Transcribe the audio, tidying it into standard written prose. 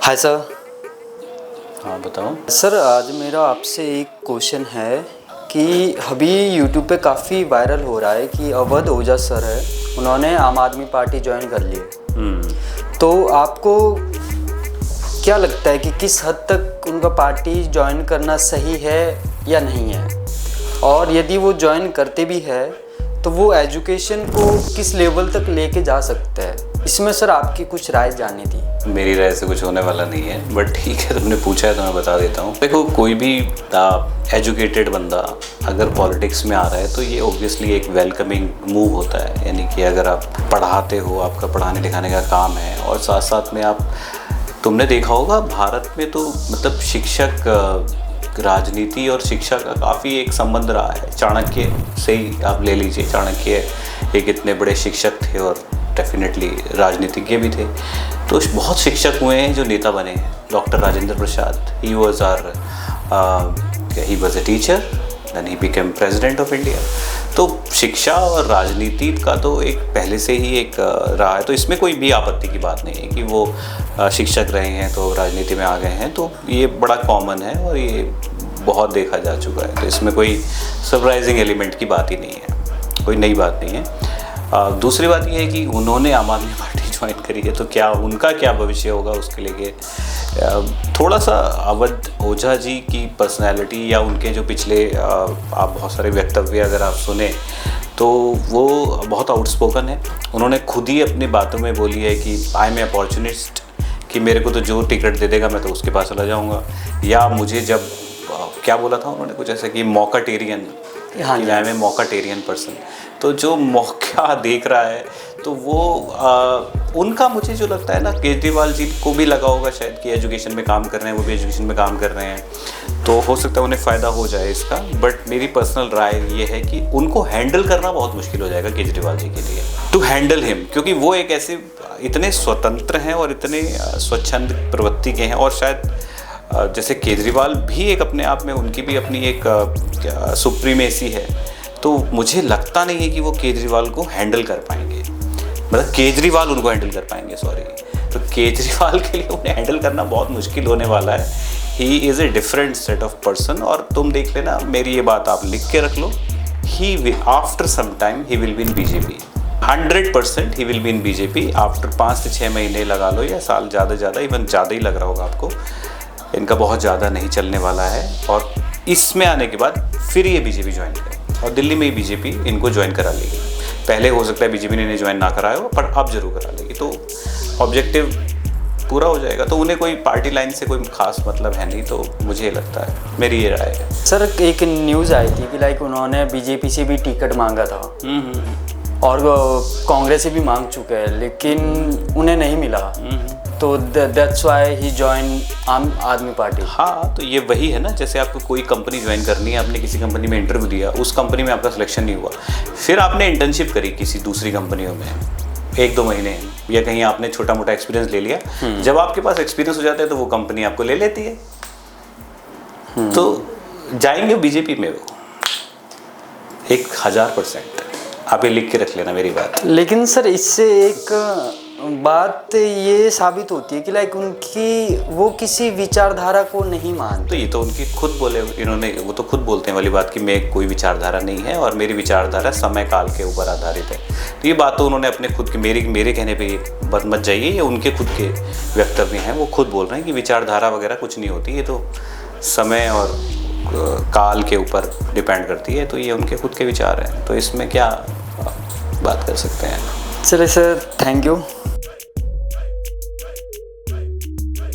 Hi sir. हाँ बताओ। Sir आज मेरा आपसे एक क्वेश्चन है कि अभी यूट्यूब पे काफ़ी वायरल हो रहा है कि अवध ओझा सर है, उन्होंने आम आदमी पार्टी ज्वाइन कर ली है। तो आपको क्या लगता है कि किस हद तक उनका पार्टी ज्वाइन करना सही है या नहीं है, और यदि वो ज्वाइन करते भी है तो वो एजुकेशन को किस लेवल तक लेके जा सकता है? इसमें सर आपकी कुछ राय जाननी थी। मेरी राय से कुछ होने वाला नहीं है, बट ठीक है, तुमने पूछा है तो मैं बता देता हूँ। देखो, कोई भी एजुकेटेड बंदा अगर पॉलिटिक्स में आ रहा है तो ये ऑब्वियसली एक वेलकमिंग मूव होता है। यानी कि अगर आप पढ़ाते हो, आपका पढ़ाने लिखाने का काम है, और साथ साथ में तुमने देखा होगा भारत में तो मतलब शिक्षक, राजनीति और शिक्षा का काफ़ी एक संबंध रहा है। चाणक्य से ही आप ले लीजिए, चाणक्य एक इतने बड़े शिक्षक थे और डेफिनेटली राजनीतिज्ञ भी थे। तो बहुत शिक्षक हुए हैं जो नेता बने हैं। Doctor Rajendra Prasad, he was a teacher, then he became president of India. तो शिक्षा और राजनीति का तो एक पहले से ही एक रहा है, तो इसमें कोई भी आपत्ति की बात नहीं है कि वो शिक्षक रहे हैं तो राजनीति में आ गए हैं। तो ये बड़ा कॉमन है और ये बहुत देखा जा चुका है, तो इसमें कोई सरप्राइजिंग एलिमेंट की बात ही नहीं है, कोई नई बात नहीं है। दूसरी बात ये है कि उन्होंने आम आदमी पार्टी ज्वाइन करी है तो क्या उनका क्या भविष्य होगा उसके लिए थोड़ा सा अवध ओझा जी की पर्सनैलिटी या उनके जो पिछले आप बहुत सारे वक्तव्य अगर आप सुने तो वो बहुत आउटस्पोकन है। उन्होंने खुद ही अपनी बातों में बोली है कि आई एम ए अपॉर्चुनिस्ट, कि मेरे को तो जो टिकट दे देगा मैं तो उसके पास चला जाऊंगा। या मुझे जब क्या बोला था उन्होंने, कुछ ऐसा कि मौकाटेरियन, आई एम ए मौकाटेरियन पर्सन। तो जो मौका देख रहा है तो वो उनका, मुझे जो लगता है ना, केजरीवाल जी को भी लगा होगा शायद कि एजुकेशन में काम कर रहे हैं, वो भी एजुकेशन में काम कर रहे हैं, तो हो सकता है उन्हें फ़ायदा हो जाए इसका। बट मेरी पर्सनल राय ये है कि उनको हैंडल करना बहुत मुश्किल हो जाएगा केजरीवाल जी के लिए, टू हैंडल हिम, क्योंकि वो एक ऐसे इतने स्वतंत्र हैं और इतने स्वच्छंद प्रवृत्ति के हैं। और शायद जैसे केजरीवाल भी एक अपने आप में, उनकी भी अपनी एक सुप्रीमेसी है, तो मुझे लगता नहीं है कि वो केजरीवाल को हैंडल कर पाएंगे, मतलब केजरीवाल उनको हैंडल कर पाएंगे, सॉरी। तो केजरीवाल के लिए उन्हें हैंडल करना बहुत मुश्किल होने वाला है। He is a different set of person. और तुम देख लेना, मेरी ये बात आप लिख के रख लो, he after some time he will be in BJP, 100% he will be in BJP after 5 से 6 महीने लगा लो, या साल, ज़्यादा इवन ज़्यादा ही लग रहा होगा आपको। इनका बहुत ज़्यादा नहीं चलने वाला है, और इसमें आने के बाद फिर ये बीजेपी ज्वाइन करें, और दिल्ली में ही बीजेपी इनको ज्वाइन करा लेगी। पहले हो सकता है बीजेपी ने इन्हें ज्वाइन ना कराया हो, पर अब जरूर करा लेगी, तो ऑब्जेक्टिव पूरा हो जाएगा। तो उन्हें कोई पार्टी लाइन से कोई खास मतलब है नहीं, तो मुझे ये लगता है, मेरी ये राय है। सर एक न्यूज़ आई थी कि लाइक उन्होंने बीजेपी से भी टिकट मांगा था, और कांग्रेस से भी मांग चुके हैं, लेकिन उन्हें नहीं मिला, तो दैट्स व्हाई ही जॉइन आम आदमी पार्टी। हाँ, तो ये वही है ना, जैसे आपको कोई कंपनी ज्वाइन करनी है, आपने किसी कंपनी में इंटरव्यू दिया, उस कंपनी में आपका सिलेक्शन नहीं हुआ, फिर आपने इंटर्नशिप करी किसी दूसरी कंपनियों में 1-2 महीने, या कहीं आपने छोटा मोटा एक्सपीरियंस ले लिया। जब आपके पास एक्सपीरियंस हो जाता है तो वो कंपनी आपको ले लेती है, तो जाएंगे बीजेपी में वो 1000%। आप ये लिख के रख लेना मेरी बात। लेकिन सर इससे एक बात ये साबित होती है कि लाइक वो किसी विचारधारा को नहीं मानते। तो ये तो उनकी खुद बोले, इन्होंने, वो तो खुद बोलते हैं वाली बात कि मैं कोई विचारधारा नहीं है और मेरी विचारधारा समय काल के ऊपर आधारित है। तो ये बात तो उन्होंने अपने खुद के, मेरे कहने पे मत जाइए, ये उनके खुद के वक्तव्य हैं। वो खुद बोल रहे हैं कि विचारधारा वगैरह कुछ नहीं होती, ये तो समय और काल के ऊपर डिपेंड करती है। तो ये उनके खुद के विचार हैं, तो इसमें क्या बात कर सकते हैं। चलिए सर, थैंक यू।